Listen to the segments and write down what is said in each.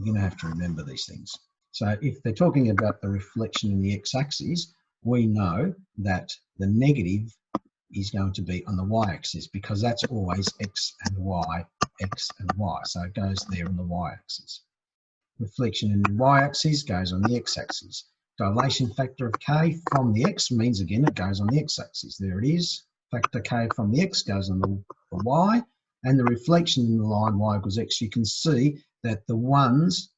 You're going to have to remember these things. So if they're talking about the reflection in the x-axis, we know that the negative is going to be on the y-axis because that's always x and y, x and y. So it goes there on the y-axis. Reflection in the y-axis goes on the x-axis. Dilation factor of k from the x means, again, it goes on the x-axis. There it is. Factor k from the x goes on the y. And the reflection in the line y equals x, you can see that the ones,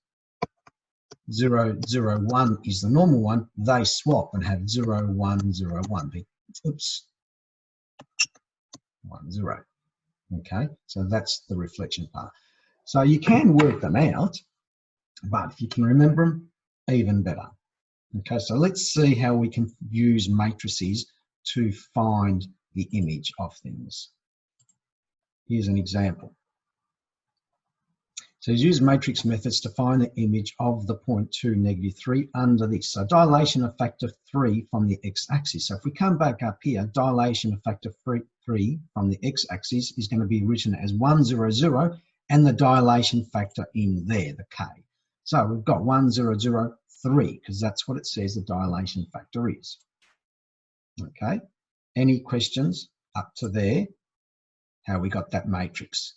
0, 0, 1 is the normal one. They swap and have 0, 1, 0, 1. Oops. 1, 0. Okay, so that's the reflection part. So you can work them out, but if you can remember them, even better. Okay, so let's see how we can use matrices to find the image of things. Here's an example. So use matrix methods to find the image of the point 2, negative 3 under this. So dilation of factor 3 from the x-axis. So if we come back up here, dilation of factor 3 from the x-axis is going to be written as 1, 0, 0, and the dilation factor in there, the k. So we've got 1, 0, 0, 3, because that's what it says the dilation factor is. Okay, any questions up to there? How we got that matrix?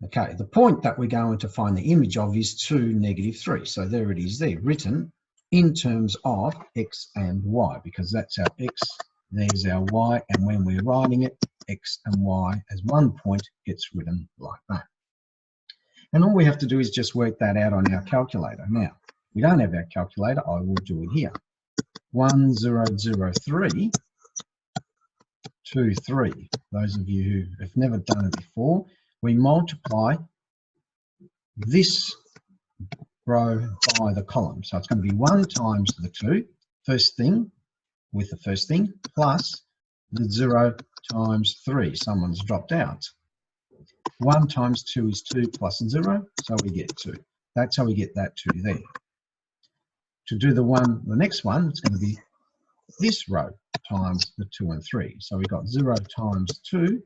Okay, the point that we're going to find the image of is 2, negative 3. So there it is there, written in terms of x and y, because that's our x, there's our y, and when we're writing it, x and y as one point gets written like that. And all we have to do is just work that out on our calculator. Now, we don't have our calculator, I will do it here. 1, 0, 0, 3, 2, 3. Those of you who have never done it before, we multiply this row by the column. So it's going to be 1 times the 2, first thing, with the first thing, plus the 0 times 3. Someone's dropped out. 1 times 2 is 2 plus 0, so we get 2. That's how we get that 2 there. To do the next one, it's going to be this row times the 2 and 3. So we've got 0 times 2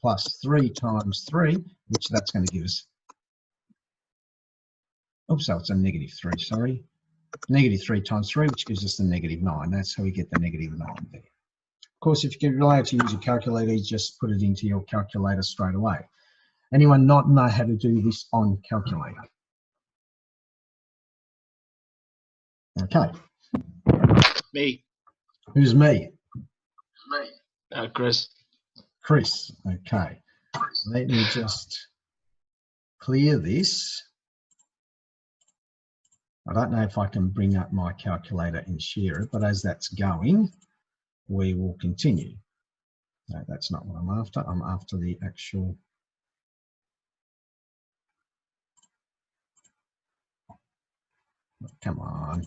plus 3 times 3, which that's going to give us, oops, so it's a negative 3, sorry. Negative 3 times 3, which gives us the negative 9. That's how we get the negative 9 there. Of course, if you're allowed to use your calculator, just put it into your calculator straight away. Anyone not know how to do this on calculator? Okay. Me. Who's me? Me. Chris. Chris. Okay. Let me just clear this. I don't know if I can bring up my calculator and share it, but as that's going, we will continue. No, that's not what I'm after. I'm after the actual. Come on.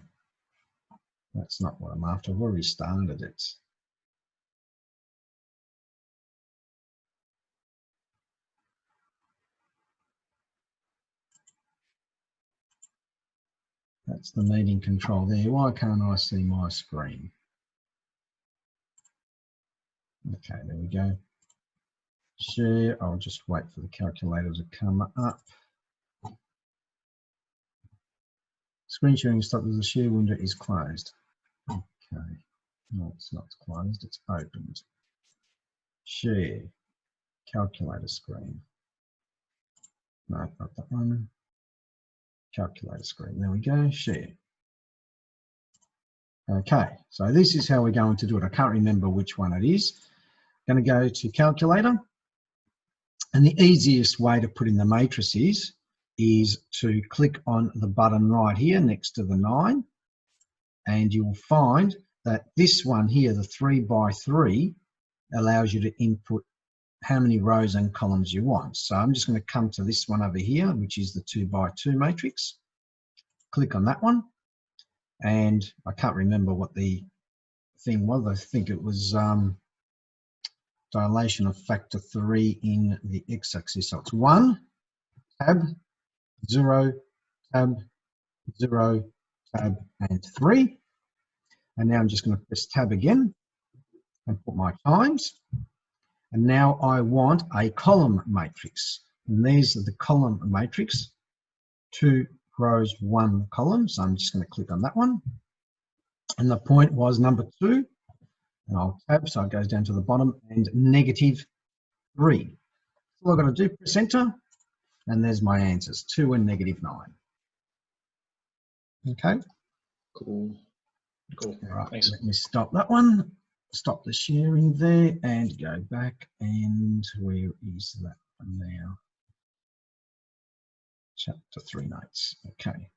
That's not what I'm after. I've already started it. That's the meeting control there. Why can't I see my screen? Okay, there we go. Share. I'll just wait for the calculator to come up. Screen sharing stopped as the share window is closed. Okay. No, it's not closed, it's opened. Share. Calculator screen. No, not that one. Calculator screen. There we go. Share. Okay, so this is how we're going to do it. I can't remember which one it is. Going to go to calculator. And the easiest way to put in the matrices is to click on the button right here next to the 9. And you will find that this one here, the 3 by 3, allows you to input how many rows and columns you want. So I'm just going to come to this one over here, which is the 2 by 2 matrix. Click on that one. And I can't remember what the thing was. I think it was dilation of factor 3 in the x-axis. So it's 1, tab, 0, tab, 0, tab, and 3. And now I'm just going to press tab again and put my times. And now I want a column matrix. And there's the column matrix, 2 rows, 1 column. So I'm just going to click on that one. And the point was number 2, and I'll tab so it goes down to the bottom, and -3. So I've got to do, press enter, and there's my answers, 2 and -9. Okay. Cool. Cool. All right, Thanks. let me stop that one. Stop the sharing there and go back. And where is that one now? Chapter 3 notes. Okay.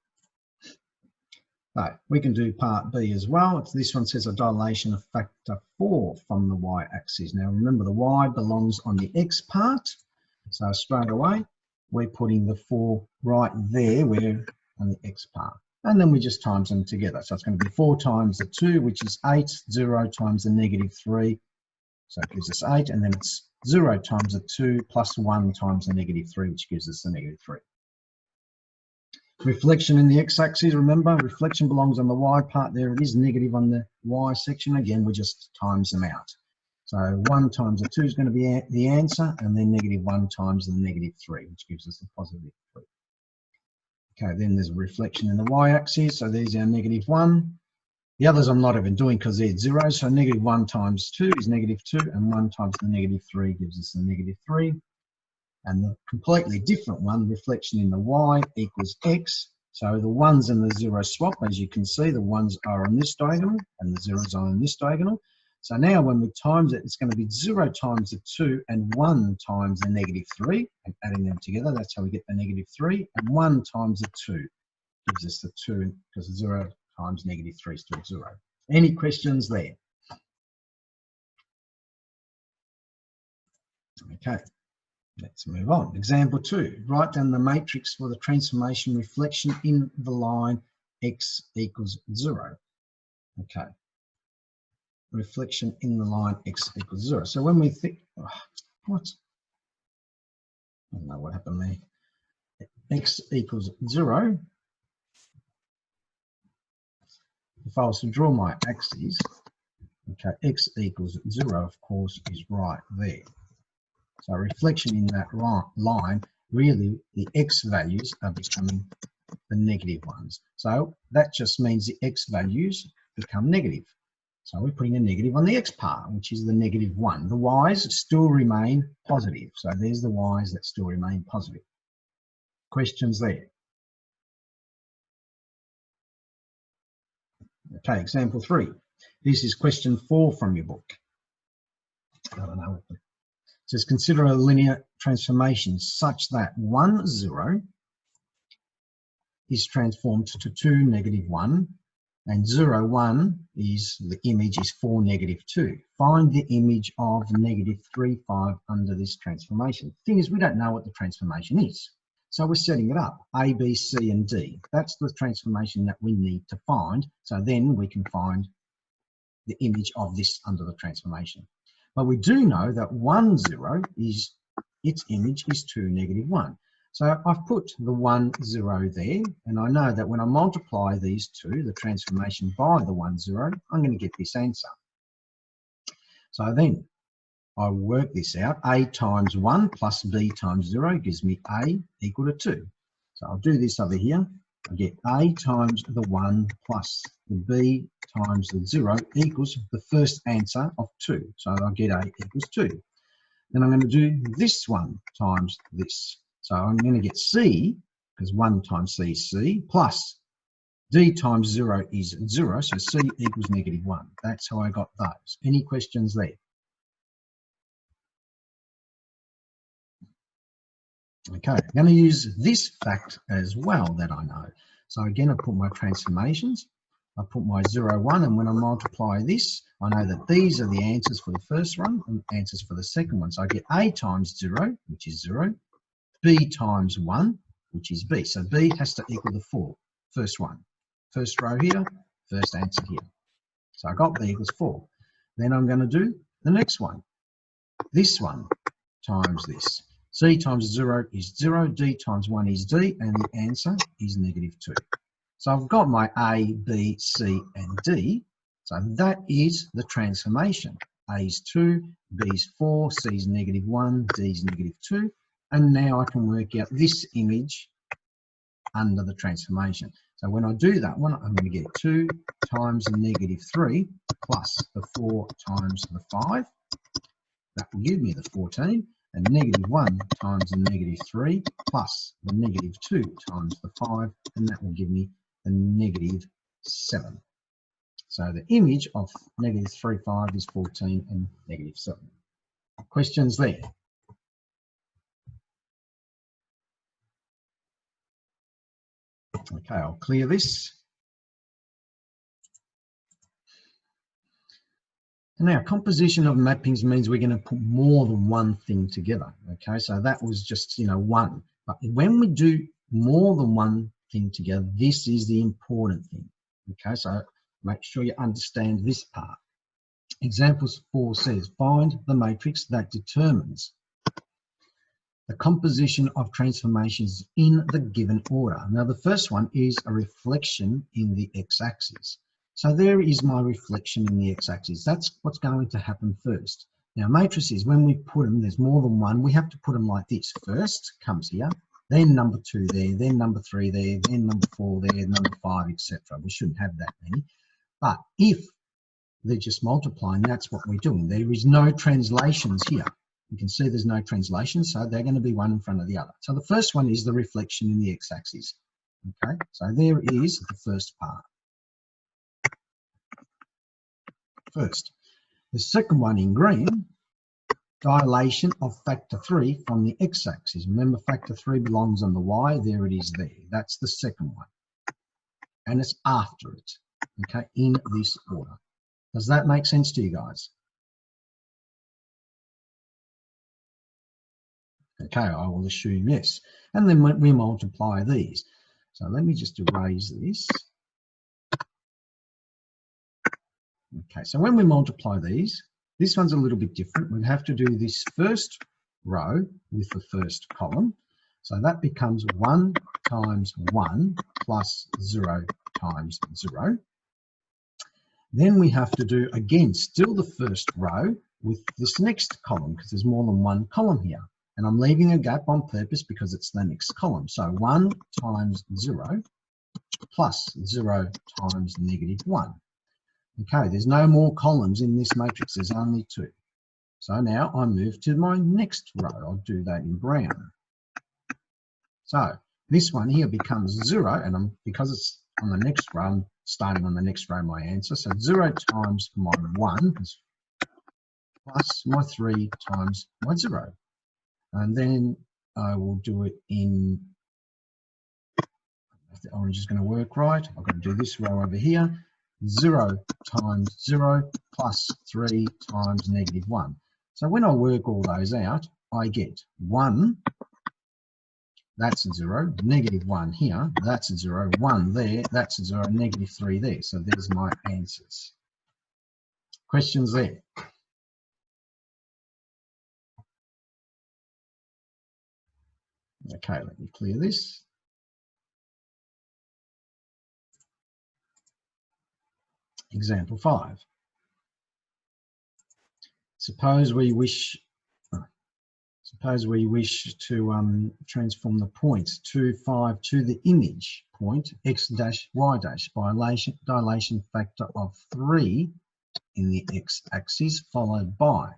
Right, we can do part B as well. This one says a dilation of factor 4 from the y-axis. Now remember, the y belongs on the x part. So straight away, we're putting the 4 right there, we're on the x part. And then we just times them together. So it's going to be 4 times the 2, which is 8, 0 times the -3. So it gives us 8, and then it's 0 times the 2 plus 1 times the -3, which gives us the -3. Reflection in the x-axis, remember, reflection belongs on the y part. There it is, negative on the y section. Again, we just times them out. So 1 times the 2 is going to be the answer, and then -1 times the -3, which gives us a +3. Okay, then there's a reflection in the y-axis. So there's our -1. The others I'm not even doing because they're 0. So -1 times 2 is -2, and 1 times the -3 gives us a -3. And the completely different one, reflection in the y equals x. So the 1s and the 0 swap. As you can see, the 1s are on this diagonal and the 0s are on this diagonal. So now when we times it, it's going to be 0 times the 2 and 1 times the -3. And adding them together, that's how we get the -3. And 1 times the 2 gives us the 2, because 0 times -3 is still 0. Any questions there? Okay. Let's move on. Example 2, write down the matrix for the transformation reflection in the line x equals 0. Okay. Reflection in the line x equals 0. So when we think, what? I don't know what happened there. X equals 0. If I was to draw my axes, okay, x equals 0, of course, is right there. So reflection in that line, really the x values are becoming the negative ones. So that just means the x values become negative. So we're putting a negative on the x part, which is the -1. The y's still remain positive. So there's the y's that still remain positive. Questions there? Okay, example 3. This is question 4 from your book. I don't know. It says consider a linear transformation such that 1, 0 is transformed to 2, -1, and 0, 1 is the image is 4, -2. Find the image of -3, 5 under this transformation. The thing is, we don't know what the transformation is. So we're setting it up, A, B, C, and D. That's the transformation that we need to find. So then we can find the image of this under the transformation. But we do know that 1, 0 is, its image is 2, -1. So I've put the 1, 0 there, and I know that when I multiply these two, the transformation by the 1, 0, I'm going to get this answer. So then I work this out. A times 1 plus B times 0 gives me A equal to 2. So I'll do this over here. I get A times the 1 plus the B times the 0 equals the first answer of 2. So I'll get A equals 2. Then I'm going to do this one times this. So I'm going to get C, because 1 times C is C, plus D times 0 is 0, so C equals -1. That's how I got those. Any questions there? Okay, I'm going to use this fact as well that I know. So again, I put my transformations. I put my 0, 1, and when I multiply this, I know that these are the answers for the first one and answers for the second one. So I get A times 0, which is 0, B times 1, which is B. So B has to equal the 4, first one. First row here, first answer here. So I got B equals 4. Then I'm going to do the next one. This one times this. C times 0 is 0, D times 1 is D, and the answer is -2. So I've got my A, B, C, and D. So that is the transformation. A is 2, B is 4, C is -1, D is -2. And now I can work out this image under the transformation. So when I do that one, I'm going to get 2 times the -3 plus the 4 times the 5. That will give me the 14, and -1 times the -3 plus the -2 times the 5, and that will give me the -7. So the image of -3,5 is 14 and -7. Questions there? Okay, I'll clear this. And now composition of mappings means we're going to put more than one thing together. Okay, so that was just, one. But when we do more than one thing together, this is the important thing. Okay, so make sure you understand this part. Example 4 says, find the matrix that determines the composition of transformations in the given order. Now the first one is a reflection in the x-axis. So there is my reflection in the x-axis. That's what's going to happen first. Now matrices, when we put them, there's more than one, we have to put them like this. First comes here, then number 2 there, then number 3 there, then number 4 there, number 5, etc. We shouldn't have that many. But if they're just multiplying, that's what we're doing. There is no translations here. You can see there's no translation, so they're going to be one in front of the other. So the first one is the reflection in the x-axis. Okay, so there is the first part. First. The second one in green, dilation of factor 3 from the x-axis. Remember, factor 3 belongs on the y, there it is there. That's the second one. And it's after it, okay, in this order. Does that make sense to you guys? Okay, I will assume yes. And then we multiply these. So let me just erase this. Okay, so when we multiply these, this one's a little bit different. We have to do this first row with the first column. So that becomes 1 times 1 plus 0 times 0. Then we have to do, again, still the first row with this next column, because there's more than one column here. And I'm leaving a gap on purpose because it's the next column. So 1 times 0 plus 0 times -1. Okay, there's no more columns in this matrix, there's only 2. So now I move to my next row. I'll do that in brown. So this one here becomes 0, and because it's on the next row, I'm starting on the next row my answer. So 0 times my 1 plus my 3 times my 0. And then I will do it in, if the orange is going to work right, I've got to do this row over here. 0 times 0 plus 3 times -1. So when I work all those out, I get 1, that's a 0, -1 here, that's a 0, 1 there, that's a 0, -3 there. So there's my answers. Questions there? Okay, let me clear this. Example 5. Suppose we wish to transform the point 2, 5 to the image point x dash y dash by dilation factor of 3 in the x-axis, followed by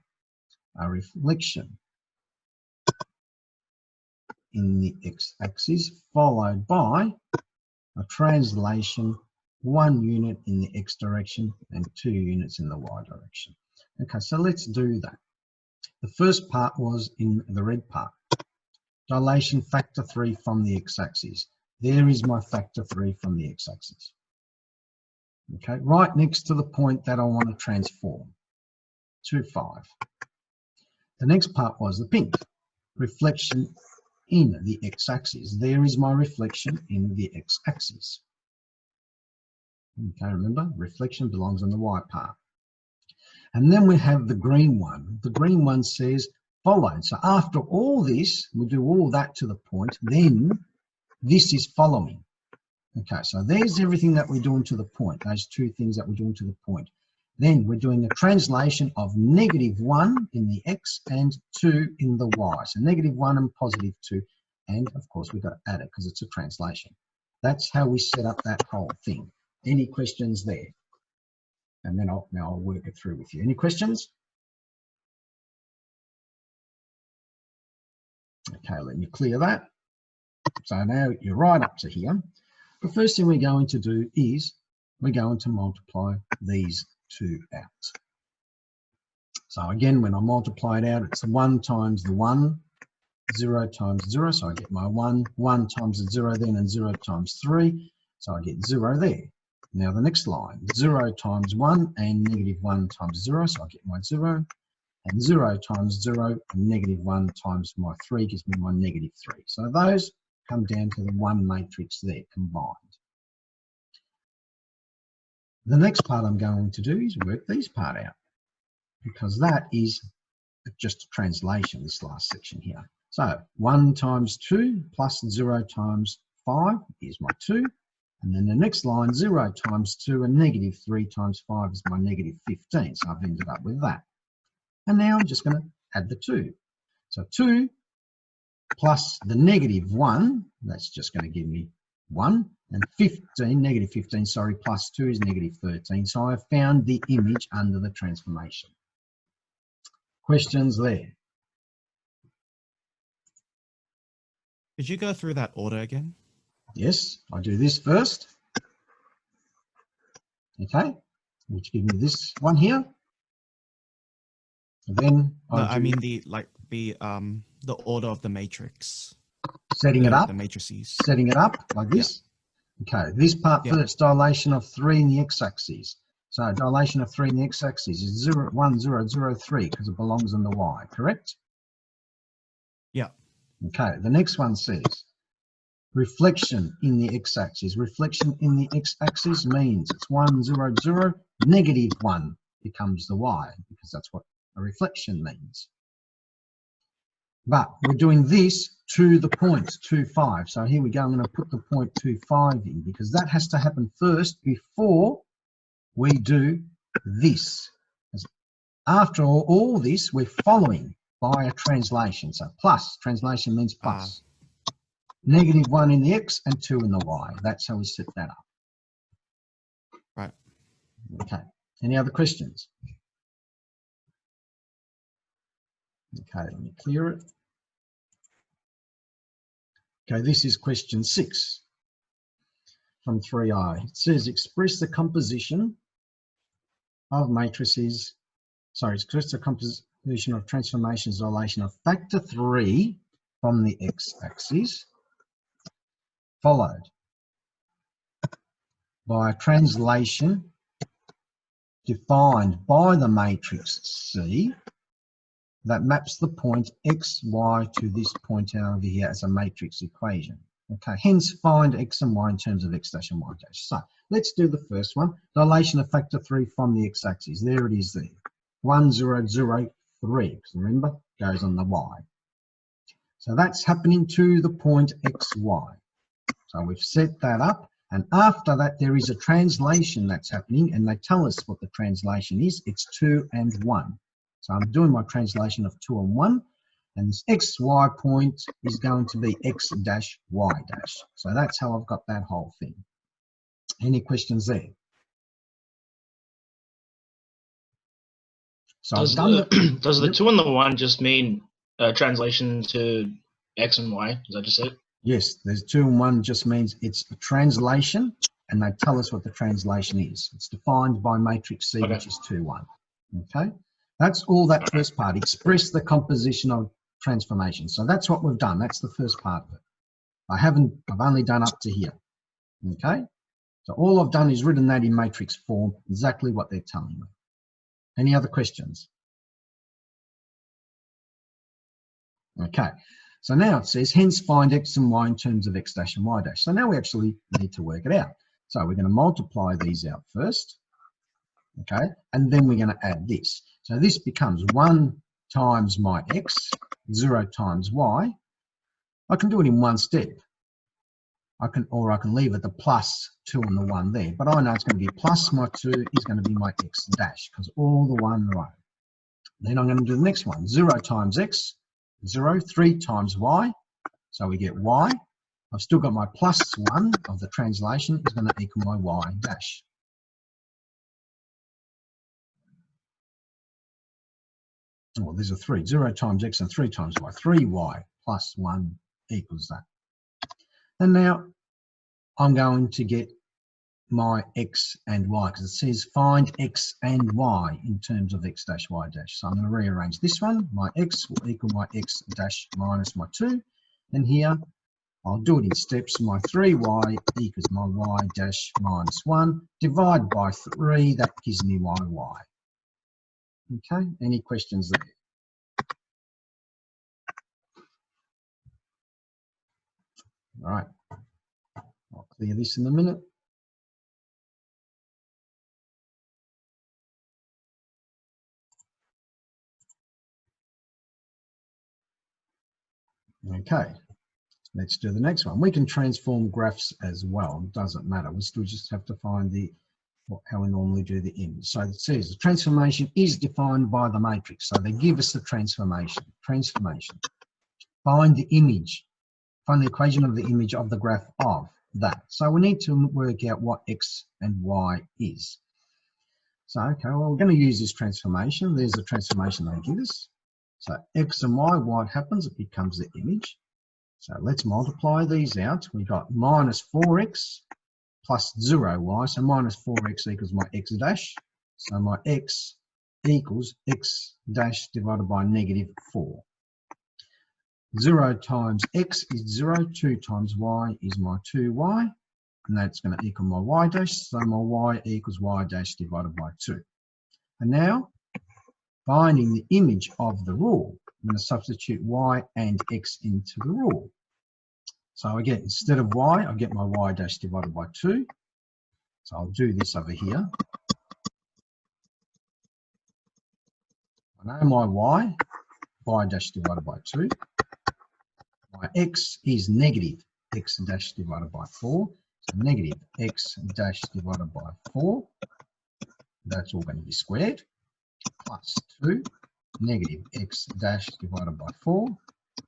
a reflection in the x-axis, followed by a translation 1 unit in the x direction and 2 units in the y direction. Okay, so let's do that. The first part was in the red part. Dilation factor 3 from the x-axis. There is my factor 3 from the x-axis. Okay, right next to the point that I want to transform. 2, 5. The next part was the pink. Reflection in the x-axis. There is my reflection in the x-axis. Okay, remember, reflection belongs on the y part. And then we have the green one. The green one says followed. So after all this, we do all that to the point, then this is following. Okay, so there's everything that we're doing to the point, those 2 things that we're doing to the point. Then we're doing a translation of -1 in the x and 2 in the y. So -1 and +2. And of course, we've got to add it because it's a translation. That's how we set up that whole thing. Any questions there? And then I'll work it through with you. Any questions? Okay, let me clear that. So now you're right up to here. The first thing we're going to do is we're going to multiply these two out. So again, when I multiply it out, it's 1 times the 1, 0 times 0. So I get my 1, 1 times the 0 then, and 0 times 3. So I get 0 there. Now the next line, 0 times 1 and -1 times 0. So I get my 0. And 0 times 0 and -1 times my 3 gives me my -3. So those come down to the one matrix there combined. The next part I'm going to do is work these part out, because that is just a translation, this last section here. So 1 times 2 plus 0 times 5 is my 2. And then the next line, 0 times 2 and -3 times 5 is my -15. So I've ended up with that. And now I'm just going to add the 2. So 2 plus the -1, that's just going to give me 1. And 15, -15, sorry, plus 2 is -13. So I found the image under the transformation. Questions there? Could you go through that order again? Yes, I do this first. Okay, which gives me this one here. And then I mean the order of the matrix. Setting it up. The matrices. Setting it up like this. Yeah. Okay, this part first, dilation of 3 in the x-axis. So dilation of 3 in the x-axis is 0, 1, 0, 0, 3 because it belongs in the y, correct? Yeah. Okay, the next one says reflection in the x-axis. Reflection in the x-axis means it's 1, 0, 0, -1 becomes the y, because that's what a reflection means. But we're doing this to the point 2,5. So here we go. I'm going to put the point 2,5 in, because that has to happen first before we do this. After all this, we're following by a translation. So plus, translation means plus. -1 in the x and 2 in the y. That's how we set that up. Right. Okay. Any other questions? Okay, let me clear it. Okay, this is question 6 from 3i. It says express the composition of matrices, express the composition of transformations dilation of factor 3 from the x-axis, followed by a translation defined by the matrix C that maps the point x, y to this point over here as a matrix equation. Okay, hence find x and y in terms of x dash and y dash. So let's do the first one, dilation of factor 3 from the x-axis. There it is there, 1, 0, 0, 3, because remember, goes on the y. So that's happening to the point x, y. So we've set that up, and after that there is a translation that's happening, and they tell us what the translation is. It's 2 and 1. So I'm doing my translation of 2 and 1, and this xy point is going to be x dash y dash. So that's how I've got that whole thing. Any questions there? So does the 2 and the 1 just mean translation to x and y? Is that just it? Yes, there's 2 and 1 just means it's a translation, and they tell us what the translation is. It's defined by matrix C, which is 2, 1. Okay, that's all that first part. Express the composition of transformation. So that's what we've done. That's the first part of it. I've only done up to here. Okay, so all I've done is written that in matrix form, exactly what they're telling me. Any other questions? Okay, so now it says, hence find x and y in terms of x dash and y dash. So now we actually need to work it out. So we're going to multiply these out first, okay, and then we're going to add this. So this becomes 1 times my x, 0 times y. I can do it in one step. I can leave it the plus 2 and the 1 there, but I know it's going to be plus my 2 is going to be my x dash because all the 1 row. Then I'm going to do the next one. 0 times x, 0, 3 times y. So we get y. I've still got my plus 1 of the translation is going to equal my y dash. Well, there's a 3. 0 times x and 3 times y. 3y plus 1 equals that. And now I'm going to get my x and y because it says find x and y in terms of x dash y dash. So I'm going to rearrange this one. My x will equal my x dash minus my 2. And here I'll do it in steps. My 3y equals my y dash minus 1. Divide by 3, that gives me my y. Okay, any questions there? All right, I'll clear this in a minute. Okay, let's do the next one. We can transform graphs as well. It doesn't matter. We still just have to find how we normally do the image. So it says the transformation is defined by the matrix. So they give us the transformation. Find the image. Find the equation of the image of the graph of that. So we need to work out what x and y is. So, okay, well, we're going to use this transformation. There's the transformation they give us. So x and y, what happens? It becomes the image. So let's multiply these out. We've got minus 4x plus 0y. So minus 4x equals my x dash. So my x equals x dash divided by negative 4. 0 times x is 0. 2 times y is my 2y. And that's going to equal my y dash. So my y equals y dash divided by 2. And now, finding the image of the rule, I'm going to substitute y and x into the rule. So I get, instead of y, I get my y dash divided by 2. So I'll do this over here. I know my y dash divided by 2. My x is negative x dash divided by 4. So negative x dash divided by 4. That's all going to be squared. Plus 2. Negative x dash divided by 4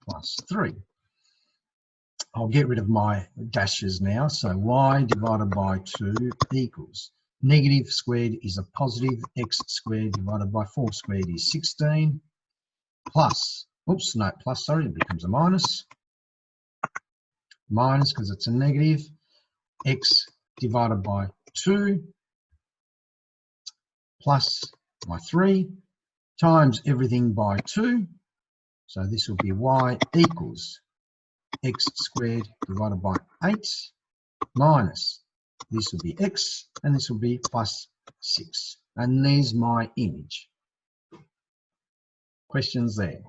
plus 3. I'll get rid of my dashes now. So y divided by 2 equals negative squared is a positive, x squared divided by 4 squared is 16 plus, oops, no, plus, sorry, it becomes a minus. Minus because it's a negative, x divided by 2 plus my 3 times everything by 2. So this will be y equals x squared divided by 8 minus, this will be x, and this will be plus 6. And there's my image. Questions there?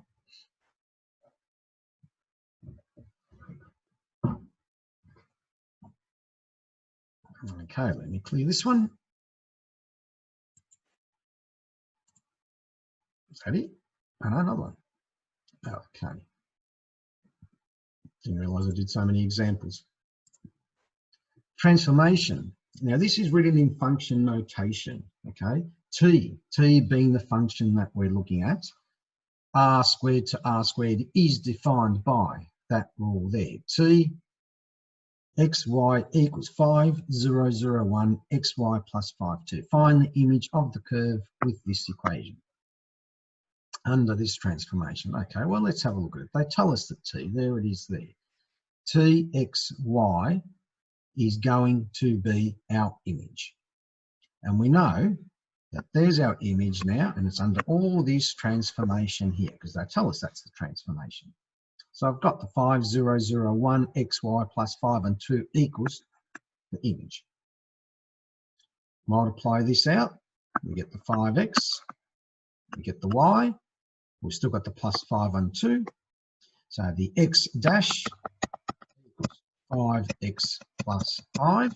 Okay, let me clear this one. Is that it? And another one. Okay. Didn't realize I did so many examples. Transformation. Now this is written in function notation, okay? T being the function that we're looking at. R squared to R squared is defined by that rule there. T xy equals 5, 0, 0, 1, xy plus 5, 2. Find the image of the curve with this equation under this transformation. Okay, well, let's have a look at it. They tell us that t, there it is there. Txy is going to be our image. And we know that there's our image now, and it's under all this transformation here, because they tell us that's the transformation. So I've got the 5, 0, 0, 1, xy plus 5 and 2 equals the image. Multiply this out, we get the 5x, we get the y, we've still got the plus 5 and 2. So the x dash equals 5x plus 5.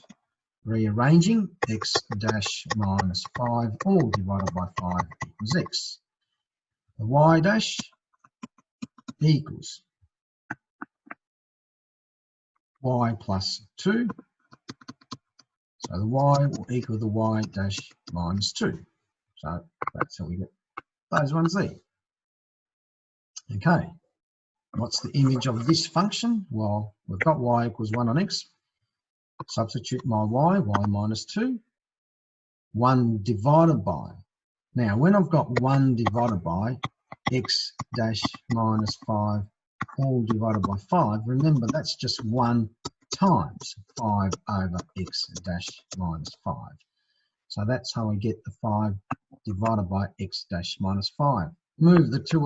Rearranging, x dash minus 5 all divided by 5 equals x. The y dash equals y plus 2. So the y will equal the y dash minus 2. So that's how we get those ones there. Okay. What's the image of this function? Well, we've got y equals 1 on x. Substitute my y minus 2. 1 divided by. Now, when I've got 1 divided by x dash minus 5 all divided by 5, remember that's just 1 times 5 over x dash minus 5. So that's how we get the 5 divided by x dash minus 5. Move the 2